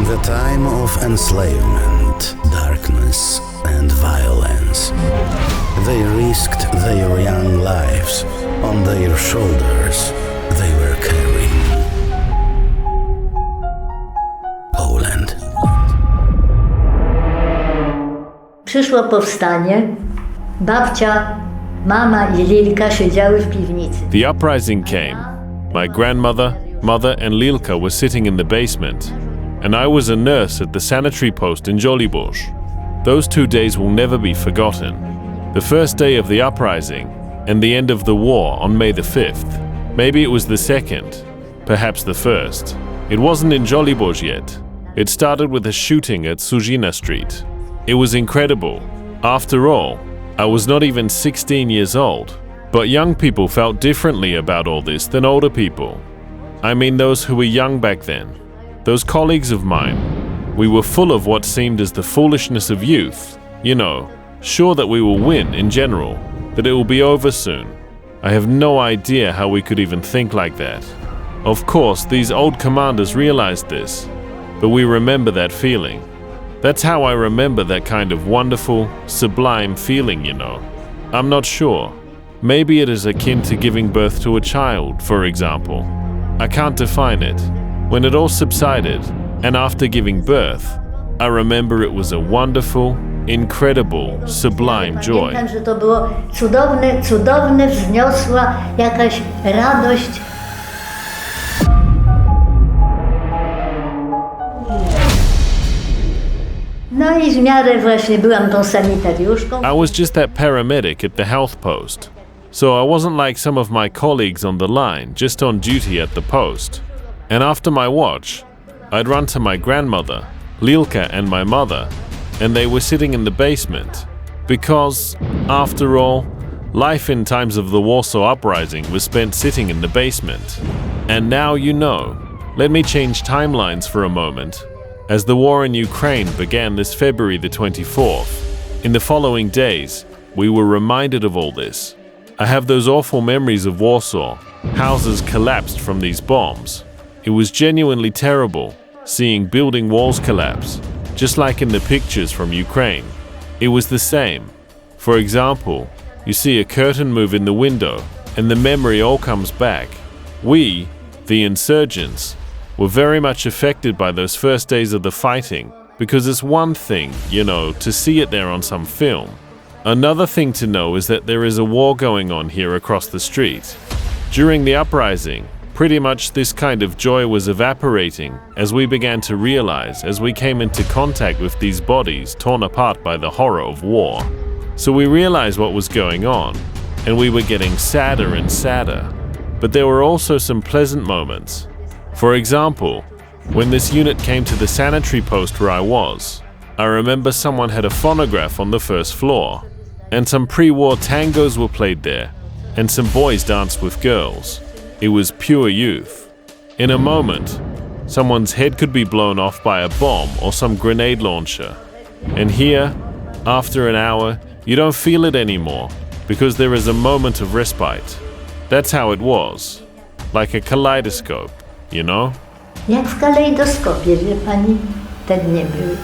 the time of enslavement, darkness, and violence. They risked their young lives. On their shoulders, they were carrying Poland. Przyszło powstanie. Babcia, mama i Lilka siedziały w piwnicy. The uprising came. My grandmother, mother, and Lilka were sitting in the basement, and I was a nurse at the sanitary post in Żoliborz. Those 2 days will never be forgotten. The first day of the uprising and the end of the war on May the 5th. Maybe it was the second, perhaps the first. It wasn't in Żoliborz yet. It started with a shooting at Suzina Street. It was incredible. After all, I was not even 16 years old, but young people felt differently about all this than older people. I mean those who were young back then. Those colleagues of mine. We were full of what seemed as the foolishness of youth. You know, sure that we will win in general, that it will be over soon. I have no idea how we could even think like that. Of course, these old commanders realized this, but we remember that feeling. That's how I remember that kind of wonderful, sublime feeling, you know. I'm not sure. Maybe it is akin to giving birth to a child, for example. I can't define it. When it all subsided, and after giving birth, I remember it was a wonderful, incredible, sublime joy. Pamiętam, że to było cudowne, wzniosła jakaś radość. No i w miarę właśnie byłam tą sanitariuszką. I was just that paramedic at the health post. So I wasn't like some of my colleagues on the line, just on duty at the post. And after my watch, I'd run to my grandmother, Lilka, and my mother, and they were sitting in the basement. Because, after all, life in times of the Warsaw Uprising was spent sitting in the basement. And now you know. Let me change timelines for a moment. As the war in Ukraine began this February the 24th, in the following days, we were reminded of all this. I have those awful memories of Warsaw. Houses collapsed from these bombs. It was genuinely terrible, seeing building walls collapse, just like in the pictures from Ukraine. It was the same. For example, you see a curtain move in the window, and the memory all comes back. We, the insurgents, were very much affected by those first days of the fighting, because it's one thing, you know, to see it there on some film. Another thing to know is that there is a war going on here across the street. During the uprising, pretty much this kind of joy was evaporating as we began to realize as we came into contact with these bodies torn apart by the horror of war. So we realized what was going on, and we were getting sadder and sadder. But there were also some pleasant moments. For example, when this unit came to the sanitary post where I was, I remember someone had a phonograph on the first floor, and some pre-war tangos were played there, and some boys danced with girls. It was pure youth. In a moment, someone's head could be blown off by a bomb or some grenade launcher. And here, after an hour, you don't feel it anymore, because there is a moment of respite. That's how it was, like a kaleidoscope. You know? Jak w kalejdoskopie, wie pani, te dnie były.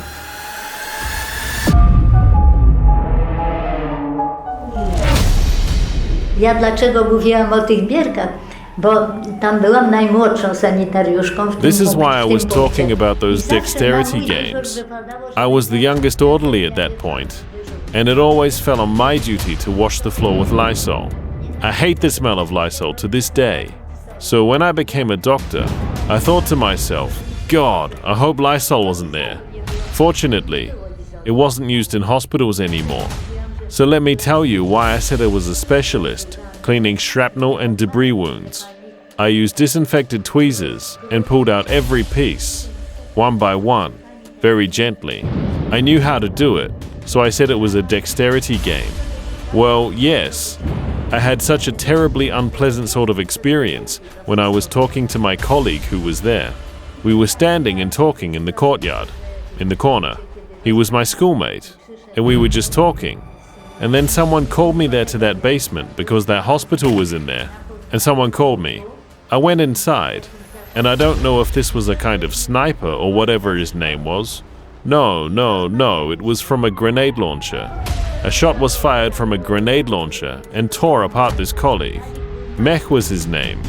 Ja dlaczego mówiłam o tych bierkach? Bo tam byłam najmłodszą sanitariuszką w tym This is why I was talking about those dexterity games. I was the youngest orderly at that point, and it always fell on my duty to wash the floor with Lysol. I hate the smell of Lysol to this day. So when I became a doctor, I thought to myself, God, I hope Lysol wasn't there. Fortunately, it wasn't used in hospitals anymore. So let me tell you why I said I was a specialist, cleaning shrapnel and debris wounds. I used disinfected tweezers and pulled out every piece, one by one, very gently. I knew how to do it, so I said it was a dexterity game. Well, yes. I had such a terribly unpleasant sort of experience when I was talking to my colleague who was there. We were standing and talking in the courtyard, in the corner. He was my schoolmate, and we were just talking. And then someone called me there to that basement because that hospital was in there, and someone called me. I went inside, And I don't know if this was a kind of sniper or whatever his name was. No, it was from a grenade launcher. A shot was fired from a grenade launcher and tore apart this colleague. Mech was his name,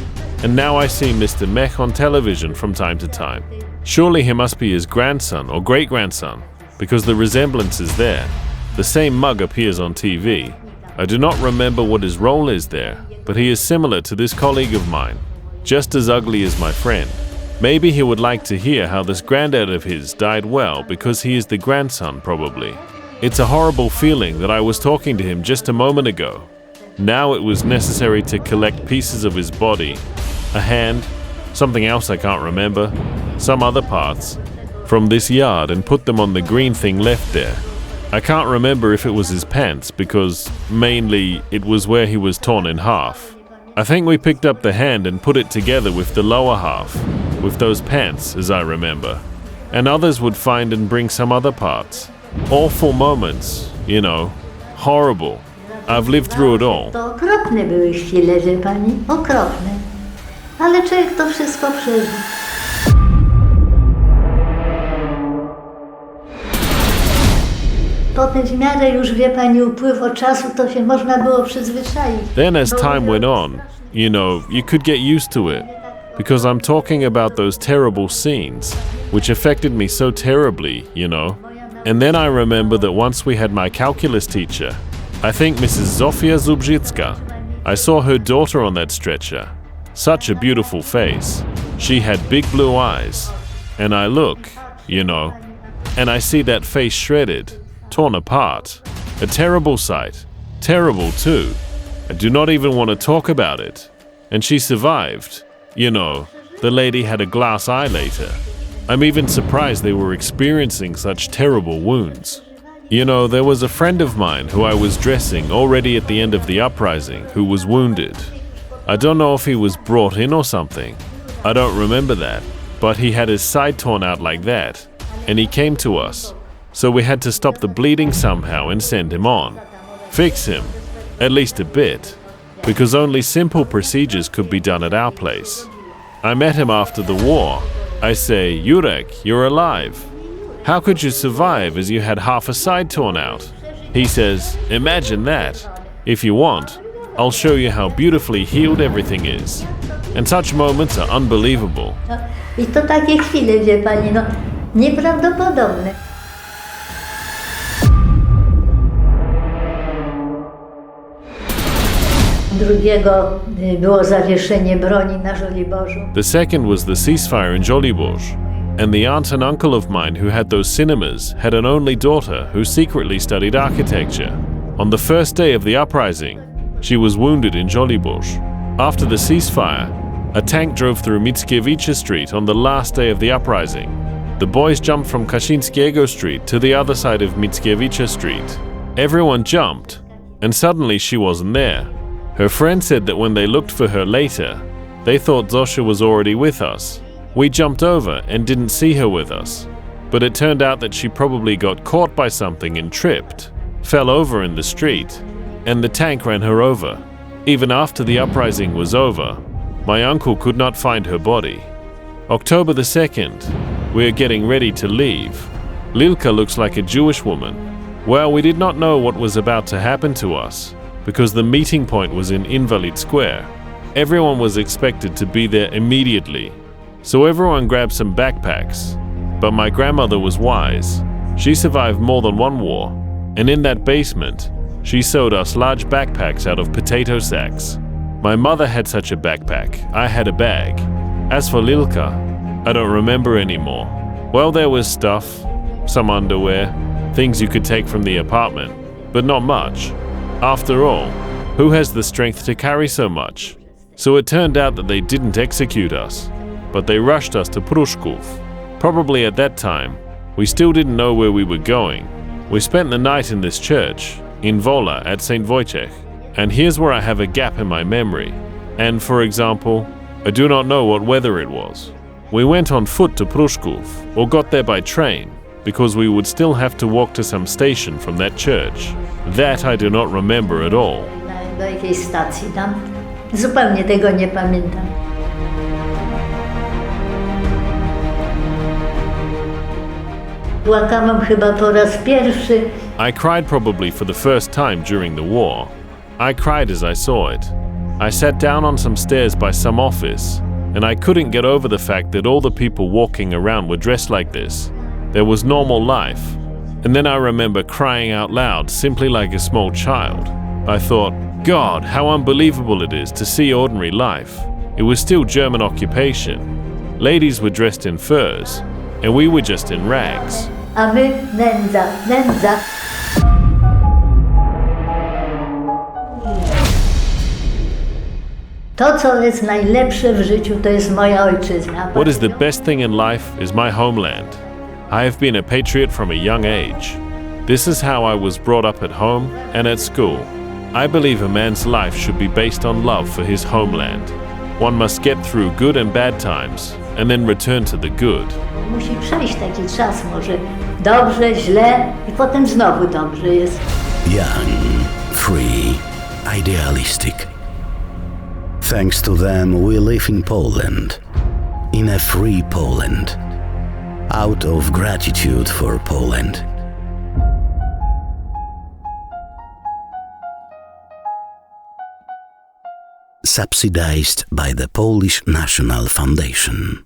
and now I see Mr. Mech on television from time to time. Surely he must be his grandson or great-grandson, because the resemblance is there. The same mug appears on TV. I do not remember what his role is there, but he is similar to this colleague of mine, just as ugly as my friend. Maybe he would like to hear how this granddad of his died well because he is the grandson, probably. It's a horrible feeling that I was talking to him just a moment ago. Now it was necessary to collect pieces of his body, a hand, something else I can't remember, some other parts, from this yard and put them on the green thing left there. I can't remember if it was his pants because mainly it was where he was torn in half. I think we picked up the hand and put it together with the lower half, with those pants as I remember. And others would find and bring some other parts. Awful moments, you know, horrible. I've lived through it all. To okropne były chwile, wie pani, okropne. Ale człowiek to wszystko przeżył. Potem w miarę już, wie pani, upływu czasu, to się można było przyzwyczaić. Then as time went on, you know, you could get used to it. Because I'm talking about those terrible scenes, which affected me so terribly, you know. And then I remember that once we had my calculus teacher, I think Mrs. Zofia Zubrzicka. I saw her daughter on that stretcher. Such a beautiful face. She had big blue eyes. And I look, you know, and I see that face shredded, torn apart. A terrible sight. Terrible too. I do not even want to talk about it. And she survived. You know, the lady had a glass eye later. I'm even surprised they were experiencing such terrible wounds. You know, there was a friend of mine who I was dressing already at the end of the uprising who was wounded. I don't know if he was brought in or something. I don't remember that. But he had his side torn out like that. And he came to us. So we had to stop the bleeding somehow and send him on. Fix him. At least a bit. Because only simple procedures could be done at our place. I met him after the war. I say, Jurek, you're alive. How could you survive as you had half a side torn out? He says, imagine that. If you want, I'll show you how beautifully healed everything is. And such moments are unbelievable. I to takie chwile, wie pani, no, nieprawdopodobne. Drugiego było zawieszenie broni na Żoliborzu. The second was the ceasefire in Żoliborz. And the aunt and uncle of mine who had those cinemas had an only daughter who secretly studied architecture. On the first day of the uprising, she was wounded in Żoliborz. After the ceasefire, a tank drove through Mickiewicza Street on the last day of the uprising. The boys jumped from Kaszyńskiego Street to the other side of Mickiewicza Street. Everyone jumped, and suddenly she wasn't there. Her friend said that when they looked for her later, they thought Zosia was already with us. We jumped over and didn't see her with us. But it turned out that she probably got caught by something and tripped, fell over in the street, and the tank ran her over. Even after the uprising was over, my uncle could not find her body. October the 2nd, we are getting ready to leave. Lilka looks like a Jewish woman. Well, we did not know what was about to happen to us, because the meeting point was in Invalid Square. Everyone was expected to be there immediately. So everyone grabbed some backpacks. But my grandmother was wise. She survived more than one war. And in that basement, she sewed us large backpacks out of potato sacks. My mother had such a backpack. I had a bag. As for Lilka, I don't remember anymore. Well, there was stuff, some underwear, things you could take from the apartment, but not much. After all, who has the strength to carry so much? So it turned out that they didn't execute us, but they rushed us to Pruszków. Probably at that time, we still didn't know where we were going. We spent the night in this church, in Wola at St. Wojciech, and here's where I have a gap in my memory. And for example, I do not know what weather it was. We went on foot to Pruszków, or got there by train, because we would still have to walk to some station from that church. That I do not remember at all. Do jakiejś stacji tam. Zupełnie tego nie pamiętam. Płakałam chyba po raz pierwszy. I cried probably for the first time during the war. I cried as I saw it. I sat down on some stairs by some office, and I couldn't get over the fact that all the people walking around were dressed like this. There was normal life. And then I remember crying out loud, simply like a small child. I thought, God, how unbelievable it is to see ordinary life. It was still German occupation. Ladies were dressed in furs, and we were just in rags. A my nędza, nędza. To, co jest najlepsze w życiu, to jest moja ojczyzna. What is the best thing in life is my homeland. I have been a patriot from a young age. This is how I was brought up at home and at school. I believe a man's life should be based on love for his homeland. One must get through good and bad times and then return to the good. Musi przejść taki czas może dobrze, źle i potem znowu dobrze jest. Young, free, idealistic. Thanks to them, we live in Poland, in a free Poland, out of gratitude for Poland. Subsidized by the Polish National Foundation.